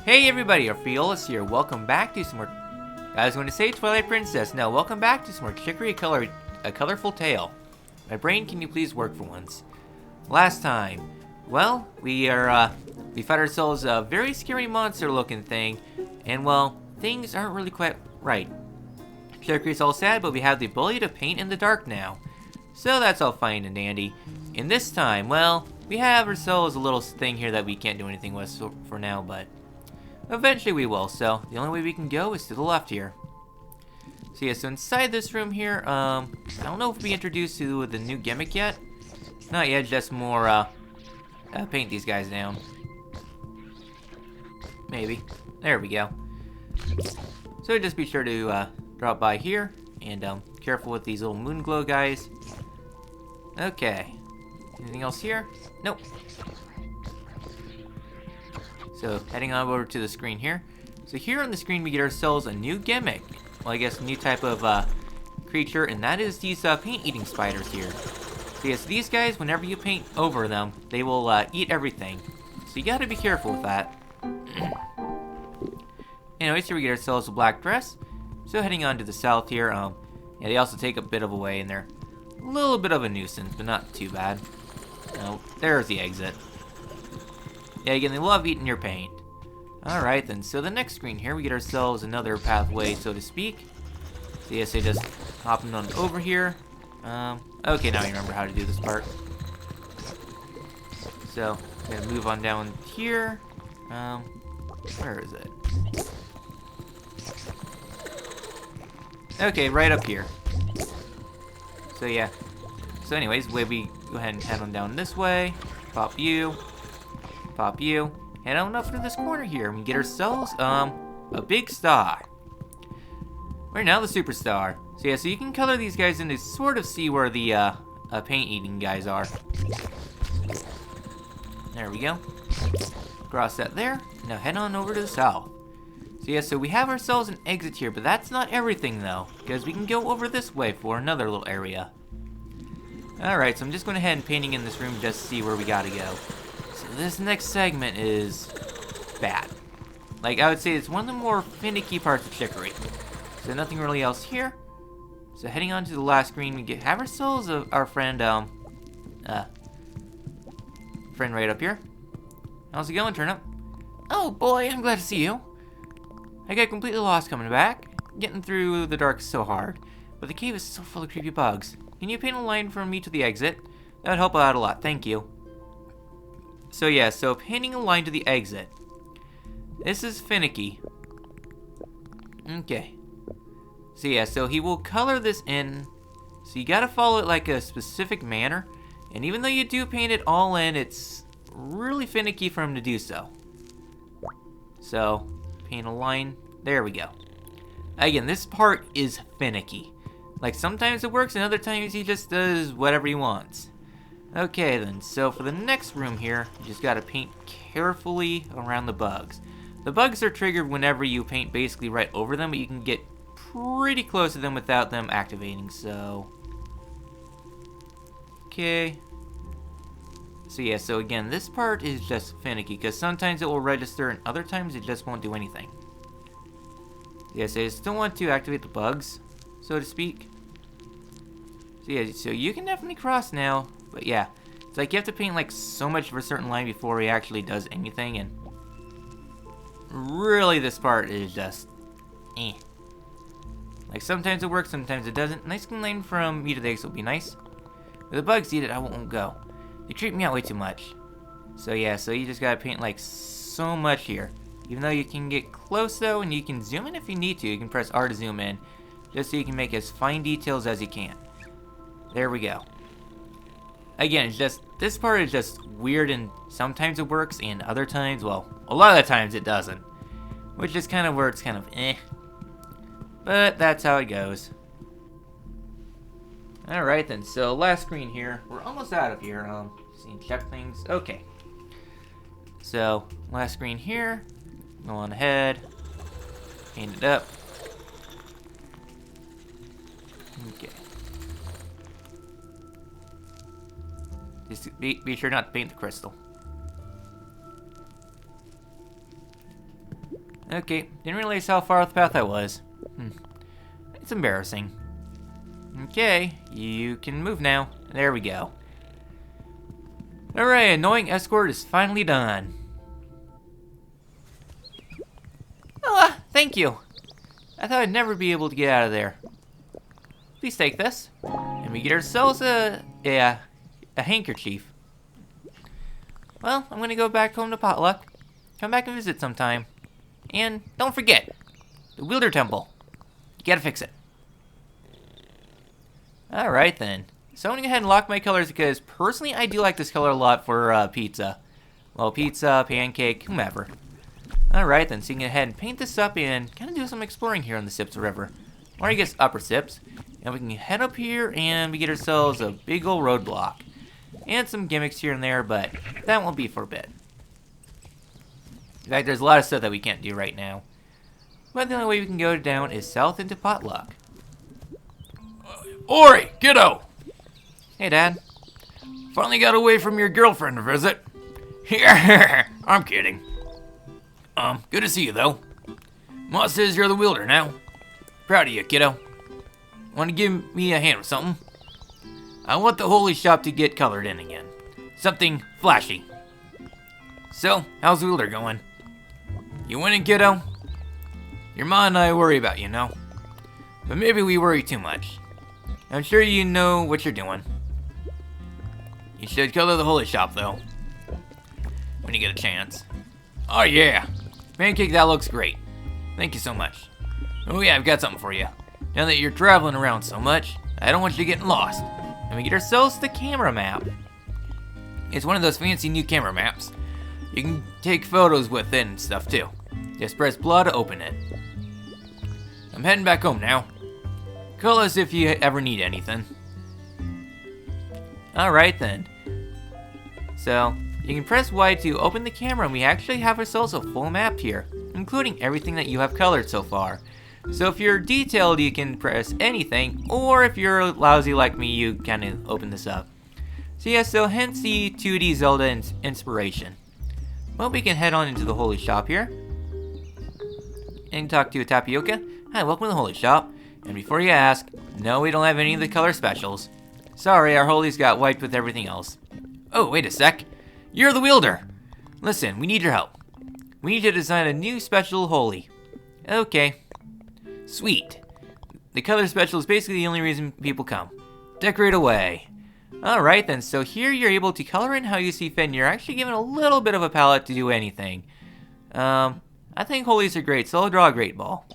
Hey everybody, Orpheolus here. Welcome back to some more... I was going to say Twilight Princess. No, welcome back to some more Chicory, a colorful tale. My brain, can you please work for once? Last time, well, we fought ourselves a very scary monster-looking thing, and well, things aren't really quite right. Chicory's all sad, but we have the ability to paint in the dark now. So that's all fine and dandy. And this time, well, we have ourselves a little thing here that we can't do anything with for now, but eventually we will. So the only way we can go is to the left here. So yeah, so inside this room here, I don't know if we introduced to the new gimmick yet. Not yet, just more, paint these guys down. Maybe. There we go. So just be sure to, drop by here, and, careful with these little moon glow guys. Okay. Anything else here? Nope. So, heading on over to the screen here. So here on the screen we get ourselves a new gimmick. Well, I guess a new type of, creature, and that is these, paint-eating spiders here. So yes, these guys, whenever you paint over them, they will, eat everything. So you gotta be careful with that. Anyways, here we get ourselves a black dress. So heading on to the south here, yeah, they also take a bit of a way, and they're a little bit of a nuisance, but not too bad. Oh, there's the exit. Yeah, again, they love eating your paint. Alright then, so the next screen here, we get ourselves another pathway, so to speak. So yes, they just hopping on over here. Okay, now I remember how to do this part. So, I'm gonna move on down here. Where is it? Okay, right up here. So yeah. So anyways, we go ahead and head on down this way. Pop you. Pop you. Head on up to this corner here and we get ourselves, a big star. We're now the superstar. So yeah, so you can color these guys in to sort of see where the, paint-eating guys are. There we go. Cross that there. Now head on over to the south. So yeah, so we have ourselves an exit here, but that's not everything though, because we can go over this way for another little area. Alright, so I'm just going ahead and painting in this room just to see where we gotta go. So this next segment is bad. Like, I would say it's one of the more finicky parts of Chicory. So nothing really else here. So heading on to the last screen, we have ourselves our friend, friend right up here. How's it going, Turnip? Oh boy, I'm glad to see you. I got completely lost coming back. Getting through the dark is so hard, but the cave is so full of creepy bugs. Can you paint a line from me to the exit? That would help out a lot, thank you. So yeah, so painting a line to the exit. This is finicky. Okay. So yeah, so he will color this in. So you gotta follow it like a specific manner. And even though you do paint it all in, it's really finicky for him to do so. So, paint a line. There we go. Again, this part is finicky. Like, sometimes it works and other times he just does whatever he wants. Okay then, so for the next room here, you just gotta paint carefully around the bugs. The bugs are triggered whenever you paint basically right over them, but you can get pretty close to them without them activating, so... Okay. So yeah, so again, this part is just finicky, because sometimes it will register and other times it just won't do anything. Yeah, so I still want to activate the bugs, so to speak. So yeah, so you can definitely cross now, but yeah. It's like you have to paint like so much of a certain line before he actually does anything, and really this part is just, eh. Like sometimes it works, sometimes it doesn't. Nice line from me to the eggs will be nice. If the bugs eat it, I won't go. They treat me out way too much. So yeah, so you just gotta paint like so much here. Even though you can get close though, and you can zoom in if you need to. You can press R to zoom in, just so you can make as fine details as you can. There we go. Again, it's just, this part is just weird, and sometimes it works, and other times, well, a lot of the times it doesn't. Which is kind of where it's kind of eh. But that's how it goes. Alright then, so last screen here. We're almost out of here. Just need to check things. Okay. So, last screen here. Go on ahead. Paint it up. Okay. Just be sure not to paint the crystal. Okay, didn't realize how far off the path I was. It's embarrassing. Okay, you can move now. There we go. Alright, annoying escort is finally done. Oh, thank you. I thought I'd never be able to get out of there. Please take this. And we get ourselves a handkerchief. Well, I'm gonna go back home to Potluck. Come back and visit sometime. And don't forget, the Wielder Temple. You gotta fix it. Alright then. So I'm gonna go ahead and lock my colors because personally I do like this color a lot for pizza. Well, pizza, pancake, whomever. Alright then, so you can go ahead and paint this up and kind of do some exploring here on the Sips River. Or I guess Upper Sips. And we can head up here and we get ourselves a big old roadblock. And some gimmicks here and there, but that won't be for a bit. In fact, there's a lot of stuff that we can't do right now. But the only way we can go down is south into Potluck. Ori, kiddo! Hey, Dad. Finally got away from your girlfriend to visit. Here, I'm kidding. Good to see you, though. Ma says you're the wielder now. Proud of you, kiddo. Want to give me a hand with something? I want the holy shop to get colored in again. Something flashy. So, how's the wielder going? You winning, kiddo? Your ma and I worry about you, know? But maybe we worry too much. I'm sure you know what you're doing. You should color the holy shop, though. When you get a chance. Oh, yeah. Pancake, that looks great. Thank you so much. Oh, yeah, I've got something for you. Now that you're traveling around so much, I don't want you getting lost. And we get ourselves the camera map. It's one of those fancy new camera maps. You can take photos with it and stuff, too. Just press blood to open it. I'm heading back home now. Call us if you ever need anything. Alright then. So, you can press Y to open the camera and we actually have ourselves a full map here, including everything that you have colored so far. So if you're detailed, you can press anything, or if you're lousy like me, you kind of open this up. So yeah, so hence the 2D Zelda inspiration. Well, we can head on into the Holy Shop here. And talk to a Tapioca. Hi, welcome to the Holy Shop. And before you ask, no, we don't have any of the color specials. Sorry, our holies got wiped with everything else. Oh, wait a sec. You're the wielder. Listen, we need your help. We need to design a new special holy. Okay. Sweet. The color special is basically the only reason people come. Decorate away. Alright then, so here you're able to color in how you see fit, and you're actually given a little bit of a palette to do anything. I think holies are great, so I'll draw a great ball.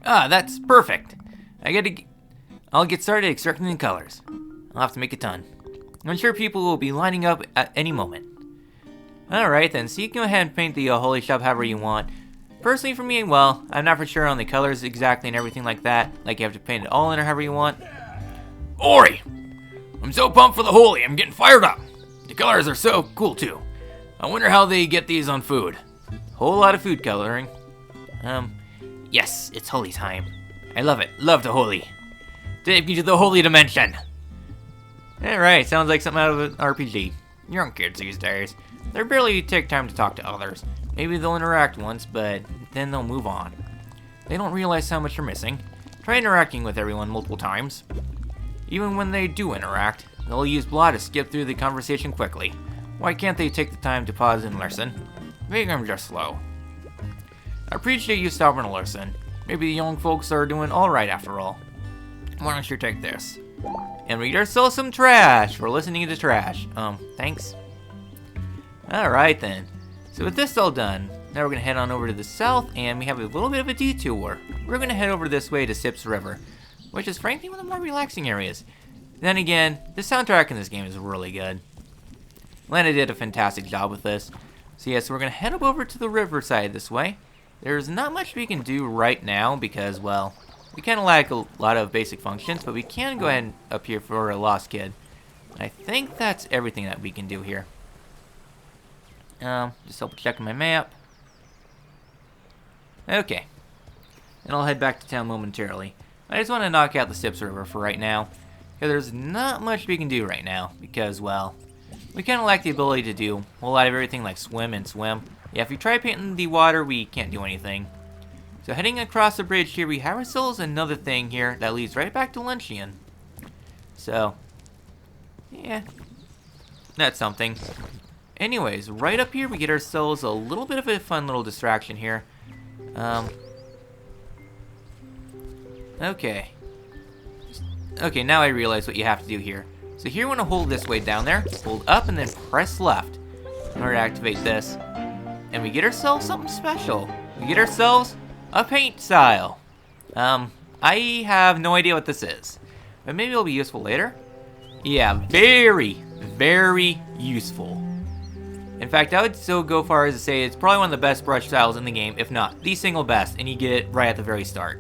Ah, that's perfect. I'll get started extracting the colors. I'll have to make a ton. I'm sure people will be lining up at any moment. Alright then, so you can go ahead and paint the holy shop however you want. Personally for me, well, I'm not for sure on the colors exactly and everything like that. Like you have to paint it all in or however you want. Ori! I'm so pumped for the holy, I'm getting fired up. The colors are so cool too. I wonder how they get these on food. Whole lot of food coloring. Yes, it's holy time. I love it. Love the holy. Take me to the holy dimension. Alright, sounds like something out of an RPG. Young kids these days. They barely take time to talk to others. Maybe they'll interact once, but then they'll move on. They don't realize how much you're missing. Try interacting with everyone multiple times. Even when they do interact, they'll use blah to skip through the conversation quickly. Why can't they take the time to pause and listen? Maybe I'm just slow. I appreciate you stopping to listen. Maybe the young folks are doing alright after all. Why don't you take this? And we just sell some trash for listening to trash. Thanks. Alright then. So with this all done, now we're going to head on over to the south, and we have a little bit of a detour. We're going to head over this way to Sips River, which is frankly one of the more relaxing areas. Then again, the soundtrack in this game is really good. Lana did a fantastic job with this. So yeah, so we're going to head up over to the riverside this way. There's not much we can do right now because, well, we kind of lack a lot of basic functions, but we can go ahead and up here for a lost kid. And I think that's everything that we can do here. Just double checking my map. Okay. And I'll head back to town momentarily. I just want to knock out the Sips River for right now. Because there's not much we can do right now. Because, well, we kind of lack the ability to do a whole lot of everything like swim and swim. Yeah, if we try painting the water, we can't do anything. So heading across the bridge here, we have ourselves another thing here that leads right back to Luncheon. So, yeah, that's something. Anyways, right up here, we get ourselves a little bit of a fun little distraction here. Okay. Okay, now I realize what you have to do here. So here you want to hold this way down there, hold up, and then press left in order to activate this. And we get ourselves something special. We get ourselves a paint style. I have no idea what this is, but maybe it'll be useful later. Yeah, very, very useful. In fact, I would still go far as to say it's probably one of the best brush styles in the game, if not the single best, and you get it right at the very start.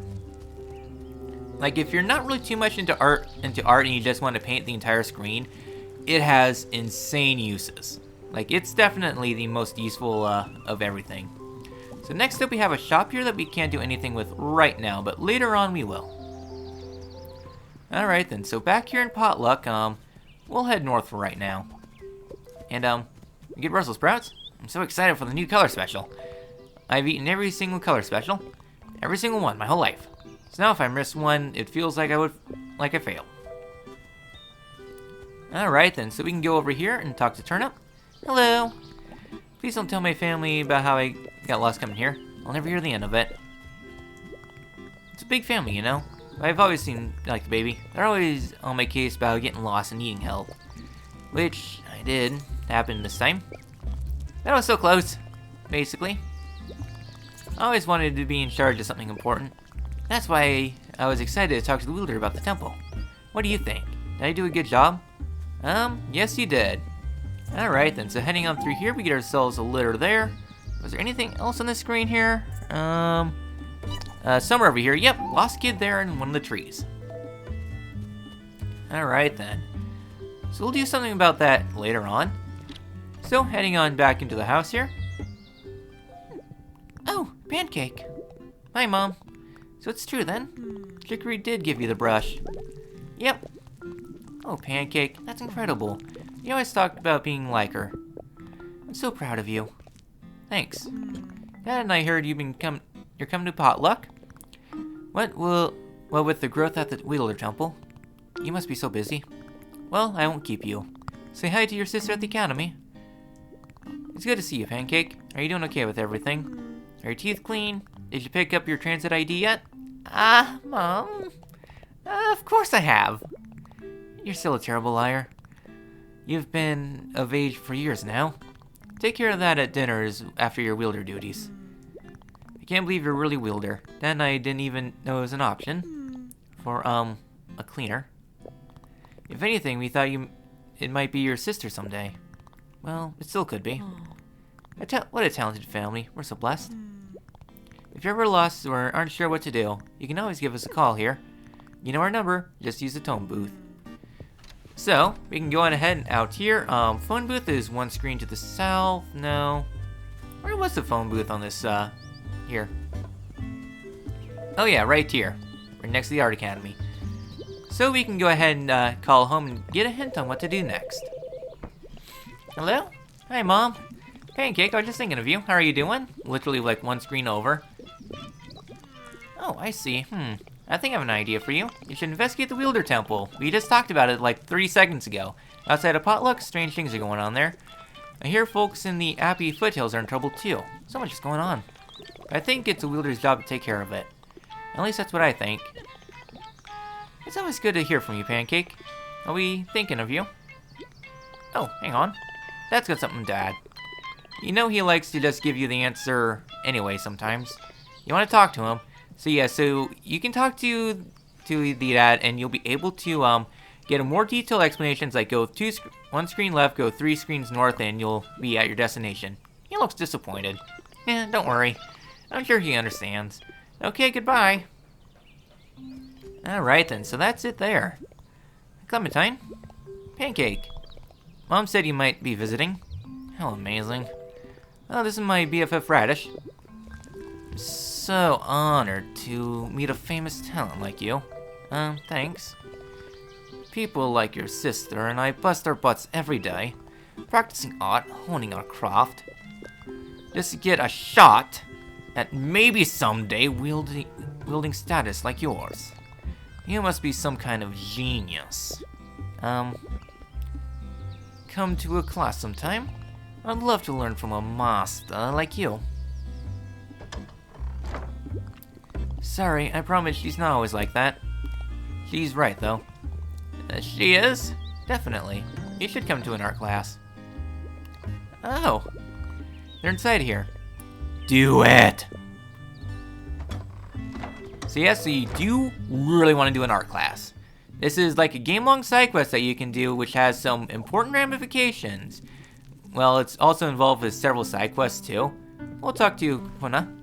Like, if you're not really too much into art and you just want to paint the entire screen, it has insane uses. Like, it's definitely the most useful of everything. So next up we have a shop here that we can't do anything with right now, but later on we will. Alright then, so back here in Potluck, we'll head north for right now. And, we get Brussels sprouts. I'm so excited for the new color special. I've eaten every single color special. Every single one, my whole life. So now if I miss one, it feels like I failed. Alright then, so we can go over here and talk to Turnip. Hello. Please don't tell my family about how I got lost coming here. I'll never hear the end of it. It's a big family, you know. I've always seemed like the baby. They're always on my case about getting lost and needing help. Which I did happen this time. That was so close, basically. I always wanted to be in charge of something important. That's why I was excited to talk to the wielder about the temple. What do you think? Did I do a good job? Yes you did. Alright then, so heading on through here, we get ourselves a litter there. Was there anything else on the screen here? Somewhere over here. Yep, lost kid there in one of the trees. Alright then. So we'll do something about that later on. So, heading on back into the house here. Oh, Pancake. Hi, Mom. So it's true then? Chicory did give you the brush. Yep. Oh, Pancake, that's incredible. You always talked about being like her. I'm so proud of you. Thanks. Dad and I heard you're coming to Potluck. Well, with the growth at the Wheeler Temple, you must be so busy. Well, I won't keep you. Say hi to your sister at the academy. It's good to see you, Pancake. Are you doing okay with everything? Are your teeth clean? Did you pick up your transit ID yet? Mom. Of course I have. You're still a terrible liar. You've been of age for years now. Take care of that at dinners after your wielder duties. I can't believe you're really wielder. Dad and I didn't even know it was an option for, a cleaner. If anything, we thought it might be your sister someday. Well, it still could be. What a talented family. We're so blessed. If you're ever lost or aren't sure what to do, you can always give us a call here. You know our number, just use the tone booth. So, we can go on ahead and out here. Phone booth is one screen to the south. No. Where was the phone booth on this, here? Oh yeah, right here. Right next to the Art Academy. So we can go ahead and call home and get a hint on what to do next. Hello? Hi, Mom. Pancake, I was just thinking of you. How are you doing? Literally like one screen over. Oh, I see. I think I have an idea for you. You should investigate the Wielder Temple. We just talked about it like 30 seconds ago. Outside of Potluck, strange things are going on there. I hear folks in the Appy Foothills are in trouble too. So much is going on. I think it's a Wielder's job to take care of it. At least that's what I think. It's always good to hear from you, Pancake. I'll be thinking of you. Oh, hang on. That's got something to add. You know he likes to just give you the answer anyway sometimes. You want to talk to him. So yeah, so you can talk to the dad and you'll be able to get a more detailed explanations like go one screen left, go 3 screens north, and you'll be at your destination. He looks disappointed. Don't worry. I'm sure he understands. Okay, goodbye. Alright then, so that's it there. Clementine? Pancake. Mom said you might be visiting. How amazing. Oh, this is my BFF Radish. I'm so honored to meet a famous talent like you. Thanks. People like your sister and I bust our butts every day. practicing art, honing our craft, just to get a shot at maybe someday wielding status like yours. You must be some kind of genius. Come to a class sometime. I'd love to learn from a master like you. Sorry, I promise she's not always like that. She's right, though. She is? Definitely. You should come to an art class. Oh. They're inside here. Do it! So yes, so you do really want to do an art class. This is like a game-long side quest that you can do, which has some important ramifications. Well, it's also involved with several side quests, too. We'll talk to you, Huna.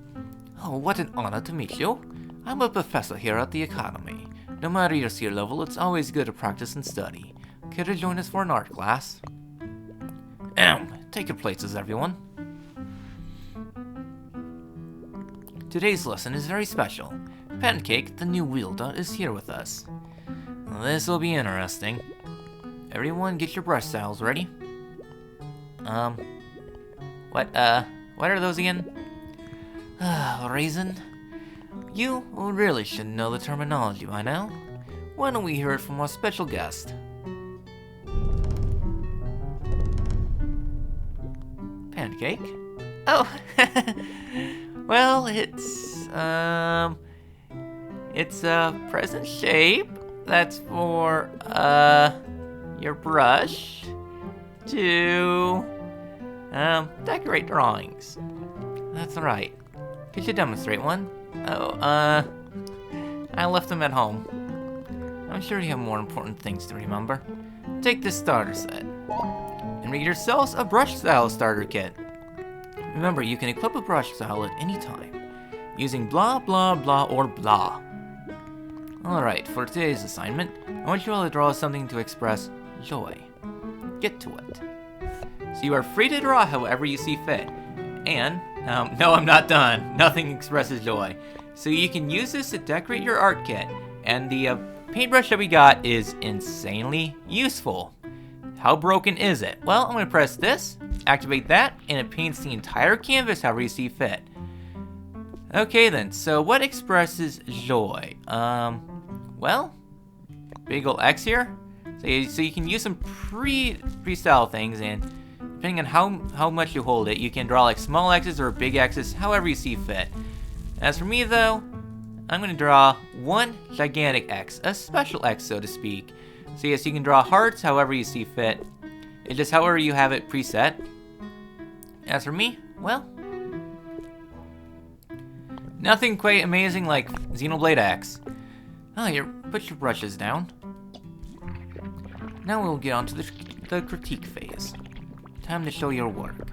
Oh, what an honor to meet you. I'm a professor here at the Academy. No matter your skill level, it's always good to practice and study. Care to join us for an art class? Take your places, everyone. Today's lesson is very special. Pancake, the new wielder, is here with us. This will be interesting. Everyone get your brush styles ready. What are those again? Raisin? You really should know the terminology by now. Why don't we hear it from our special guest? Pancake? Oh, well, it's a present shape that's for, your brush to, decorate drawings. That's right. Could you demonstrate one? Oh, I left them at home. I'm sure you have more important things to remember. Take this starter set and make yourselves a brush style starter kit. Remember, you can equip a brush style at any time, using blah blah blah or blah. Alright, for today's assignment, I want you all to draw something to express joy. Get to it. So you are free to draw however you see fit. And, no, I'm not done. Nothing expresses joy. So you can use this to decorate your art kit. And the paintbrush that we got is insanely useful. How broken is it? Well, I'm going to press this, activate that, and it paints the entire canvas however you see fit. Okay then, so what expresses joy? Well, big ol' X here. So you can use some pre-style things, and depending on how much you hold it, you can draw like small X's or big X's, however you see fit. As for me though, I'm going to draw one gigantic X, a special X so to speak. So yes, you can draw hearts however you see fit. It's just however you have it preset. As for me, well, nothing quite amazing like Xenoblade X. Oh, here, put your brushes down. Now we'll get on to the critique phase. Time to show your work.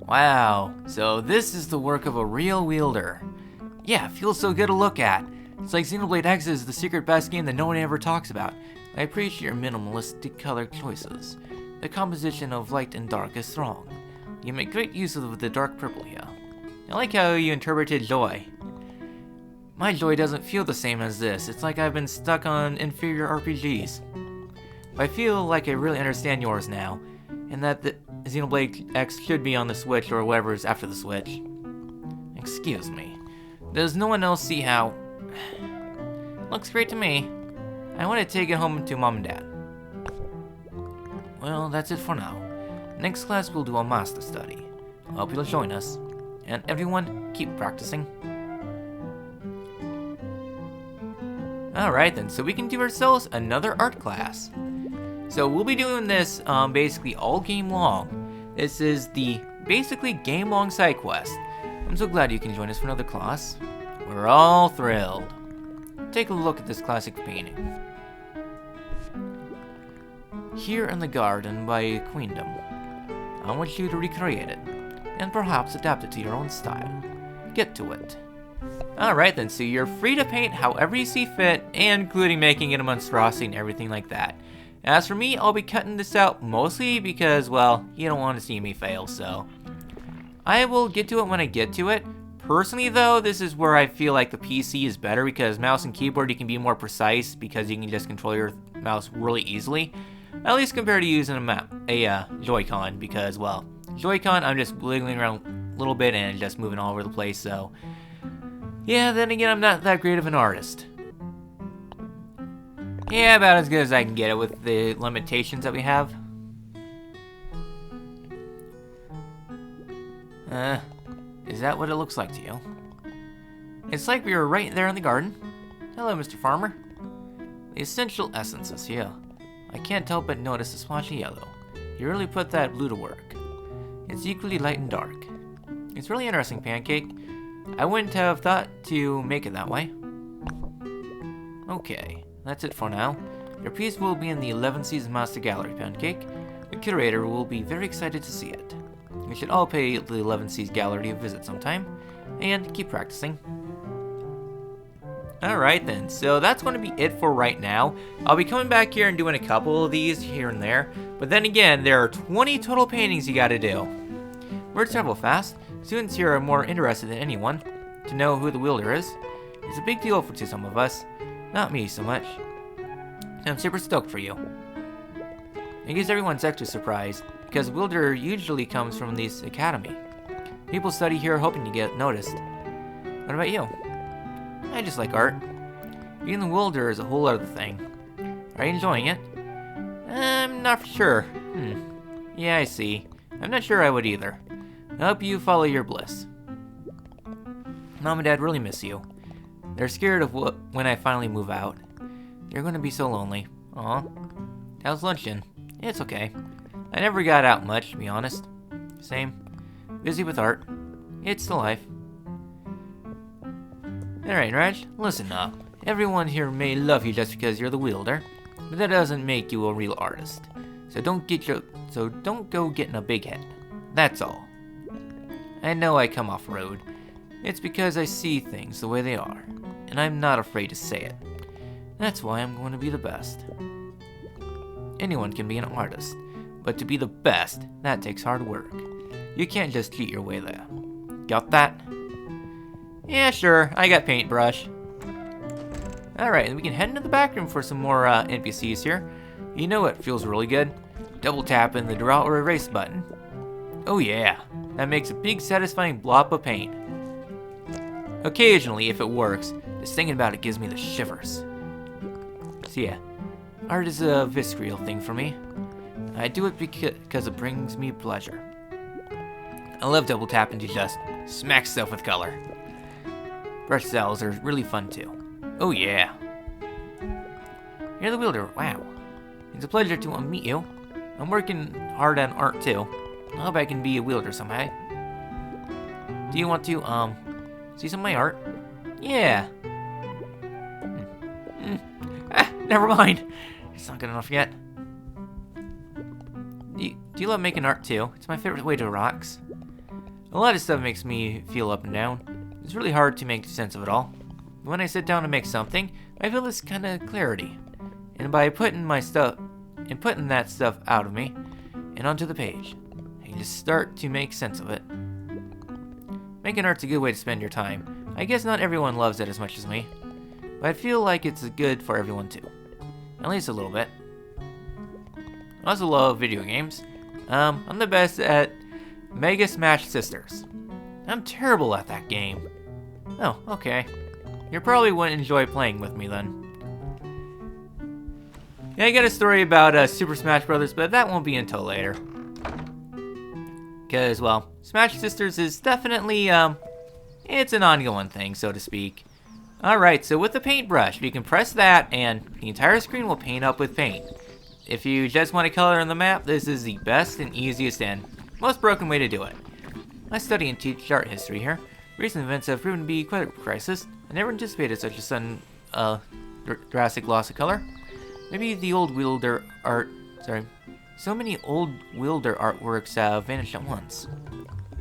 Wow, so this is the work of a real wielder. Yeah, it feels so good to look at. It's like Xenoblade X is the secret best game that no one ever talks about. I appreciate your minimalistic color choices. The composition of light and dark is strong. You make great use of the dark purple here. I like how you interpreted joy. My joy doesn't feel the same as this. It's like I've been stuck on inferior RPGs. But I feel like I really understand yours now, and that the Xenoblade X should be on the Switch or whatever's after the Switch. Excuse me. Does no one else see how... Looks great to me. I want to take it home to Mom and Dad. Well, that's it for now. Next class we'll do a master study. I hope you'll join us. And everyone, keep practicing. Alright then, so we can do ourselves another art class. So we'll be doing this basically all game long. This is the basically game long side quest. I'm so glad you can join us for another class. We're all thrilled. Take a look at this classic painting. Here in the garden by Queendom. I want you to recreate it, and perhaps adapt it to your own style. Get to it. Alright then, so you're free to paint however you see fit, and including making it a monstrosity and everything like that. As for me, I'll be cutting this out mostly because, well, you don't want to see me fail, so... I will get to it when I get to it. Personally though, this is where I feel like the PC is better because mouse and keyboard you can be more precise because you can just control your mouse really easily. At least compared to using a Joy-Con, because, well, Joy-Con, I'm just wiggling around a little bit and just moving all over the place, so... Yeah, then again, I'm not that great of an artist. Yeah, about as good as I can get it with the limitations that we have. Is that what it looks like to you? It's like we were right there in the garden. Hello, Mr. Farmer. The essential essences, yeah. I can't help but notice the splotchy yellow. You really put that blue to work. It's equally light and dark. It's really interesting, Pancake. I wouldn't have thought to make it that way. Okay, that's it for now. Your piece will be in the 11 Seasons Master Gallery, Pancake. The curator will be very excited to see it. You should all pay the 11 Seas Gallery a visit sometime, and keep practicing. Alright then, so that's going to be it for right now. I'll be coming back here and doing a couple of these here and there, but then again, there are 20 total paintings you gotta do. Words travel fast. Students here are more interested than anyone to know who the wielder is. It's a big deal to some of us, not me so much. I'm super stoked for you. I guess everyone's extra surprised, because wielder usually comes from this academy. People study here hoping to get noticed. What about you? I just like art. Being the wielder is a whole other thing. Are you enjoying it? I'm not for sure. Yeah, I see. I'm not sure I would either. I hope you follow your bliss. Mom and Dad really miss you. They're scared of when I finally move out. They're gonna be so lonely. Aw. How's luncheon? It's okay. I never got out much, to be honest. Same. Busy with art. It's the life. Alright, Raj, listen up. Everyone here may love you just because you're the wielder, but that doesn't make you a real artist. So don't go getting a big head. That's all. I know I come off road. It's because I see things the way they are, and I'm not afraid to say it. That's why I'm going to be the best. Anyone can be an artist, but to be the best, that takes hard work. You can't just cheat your way there. Got that? Yeah, sure, I got paintbrush. Alright, and we can head into the back room for some more NPCs here. You know what feels really good? Double tapping the draw or erase button. Oh yeah, that makes a big satisfying blob of paint. Occasionally, if it works, just thinking about it gives me the shivers. So yeah, art is a visceral thing for me. I do it because it brings me pleasure. I love double tapping to just smack stuff with color. Brush cells are really fun too. Oh yeah. You're the wielder, wow. It's a pleasure to meet you. I'm working hard on art too. I hope I can be a wielder someday. Do you want to, see some of my art? Yeah. Never mind. It's not good enough yet. Do you love making art too? It's my favorite way to relax. A lot of stuff makes me feel up and down. It's really hard to make sense of it all. When I sit down to make something, I feel this kind of clarity. And by putting that stuff out of me and onto the page, I can just start to make sense of it. Making art's a good way to spend your time. I guess not everyone loves it as much as me, but I feel like it's good for everyone too. At least a little bit. I also love video games. I'm the best at Mega Smash Sisters. I'm terrible at that game. Oh, okay. You probably wouldn't enjoy playing with me then. Yeah, I got a story about Super Smash Brothers, but that won't be until later. Because, well, Smash Sisters is definitely, it's an ongoing thing, so to speak. Alright, so with the paintbrush, you can press that, and the entire screen will paint up with paint. If you just want to color on the map, this is the best and easiest and most broken way to do it. I study and teach art history here. Recent events have proven to be quite a crisis. I never anticipated such a sudden, drastic loss of color. Maybe the old wielder art, so many old wielder artworks have vanished at once.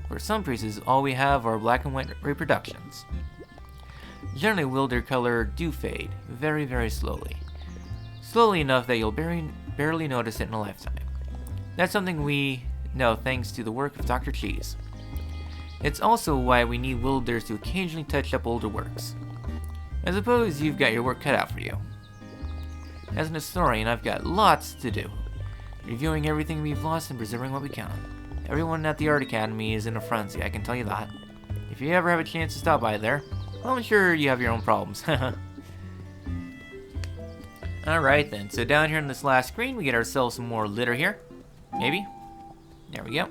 For some pieces, all we have are black and white reproductions. Generally, wielder color do fade, very, very slowly. Slowly enough that you'll barely notice it in a lifetime. That's something we know thanks to the work of Dr. Cheese. It's also why we need wielders to occasionally touch up older works. I suppose you've got your work cut out for you. As an historian, I've got lots to do. Reviewing everything we've lost and preserving what we can. Everyone at the Art Academy is in a frenzy, I can tell you that. If you ever have a chance to stop by there, well, I'm sure you have your own problems. Alright then, so down here on this last screen, we get ourselves some more litter here. Maybe. There we go.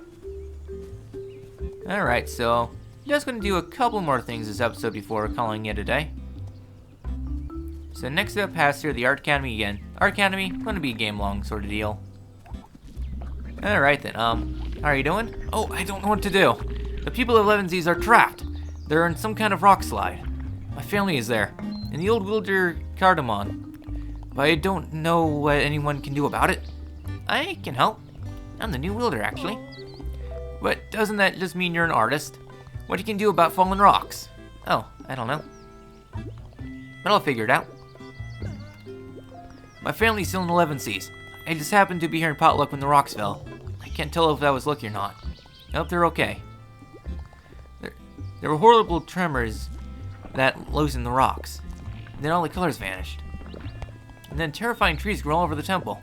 Alright, so just going to do a couple more things this episode before calling it a day. So next up, pass through the Art Academy again. Art Academy, going to be a game long sort of deal. Alright then, how are you doing? Oh, I don't know what to do. The people of Levensees are trapped. They're in some kind of rock slide. My family is there, and the old wielder Cardamon. But I don't know what anyone can do about it. I can help. I'm the new wielder, actually. But doesn't that just mean you're an artist? What you can do about fallen rocks? Oh, I don't know. But I'll figure it out. My family's still in the Levensees. I just happened to be here in Potluck when the rocks fell. I can't tell if that was lucky or not. I hope they're okay. There were horrible tremors that loosened the rocks. And then all the colors vanished. And then terrifying trees grew all over the temple.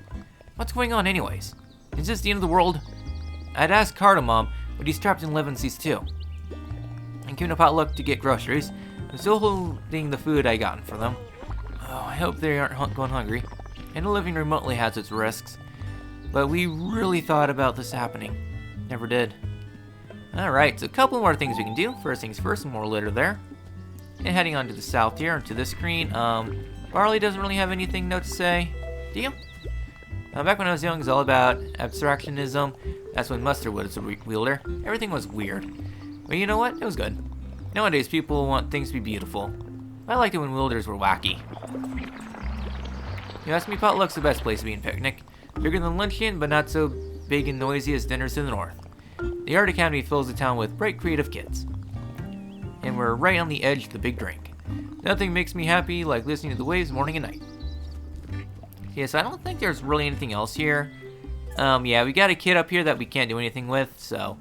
What's going on anyways? Is this the end of the world? I'd asked Cardamom, but he's trapped in Levensees too. I'm going to Potluck to get groceries. I'm still holding the food I gotten for them. Oh, I hope they aren't going hungry. I know living remotely has its risks, but we really thought about this happening. Never did. Alright, so a couple more things we can do. First things first, some more litter there. And heading on to the south here, onto this screen. Barley doesn't really have anything new to say. Do you? Back when I was young, it was all about abstractionism. That's when Mustard was a wielder. Everything was weird. But you know what? It was good. Nowadays, people want things to be beautiful. I liked it when wielders were wacky. You ask me, Potluck's the best place to be in Picnic. Bigger than Luncheon, but not so big and noisy as dinners to the north. The Art Academy fills the town with bright, creative kids. And we're right on the edge of the big drink. Nothing makes me happy like listening to the waves morning and night. Yes, I don't think there's really anything else here. Yeah, we got a kid up here that we can't do anything with, so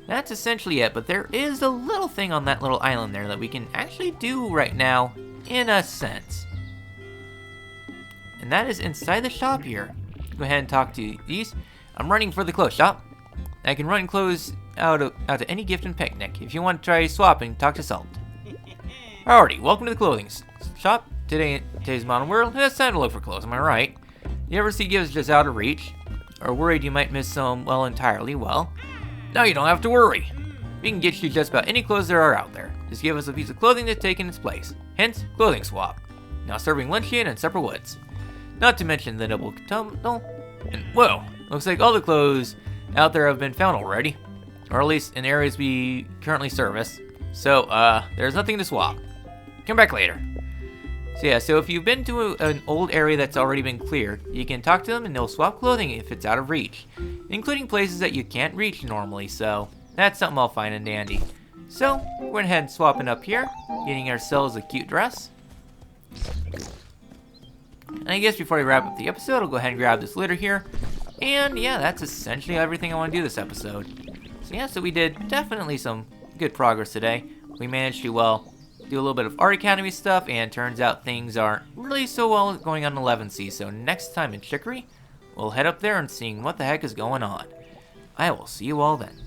that's essentially it. But there is a little thing on that little island there that we can actually do right now, in a sense. And that is inside the shop here. Go ahead and talk to these. I'm running for the clothes shop. I can run clothes out to any gift and picnic. If you want to try swapping, talk to Salt. Alrighty, welcome to the clothing shop. Today's modern world, it's time to look for clothes, am I right? You ever see gifts just out of reach? Or worried you might miss some, well, entirely? Well, now you don't have to worry. We can get you just about any clothes there are out there. Just give us a piece of clothing to take in its place. Hence, clothing swap. Now serving luncheon and supper woods. Not to mention the double tunnel. And whoa, looks like all the clothes out there have been found already. Or at least in areas we currently service. So, there's nothing to swap. Come back later. So yeah, so if you've been to an old area that's already been cleared, you can talk to them and they'll swap clothing if it's out of reach. Including places that you can't reach normally, so that's something all fine and dandy. So, we're going ahead and swapping up here, getting ourselves a cute dress. And I guess before I wrap up the episode, I'll go ahead and grab this litter here. And yeah, that's essentially everything I want to do this episode. So yeah, so we did definitely some good progress today. We managed to, well, do a little bit of Art Academy stuff, and turns out things aren't really so well going on 11C. So next time in Chicory, we'll head up there and seeing what the heck is going on. I will see you all then.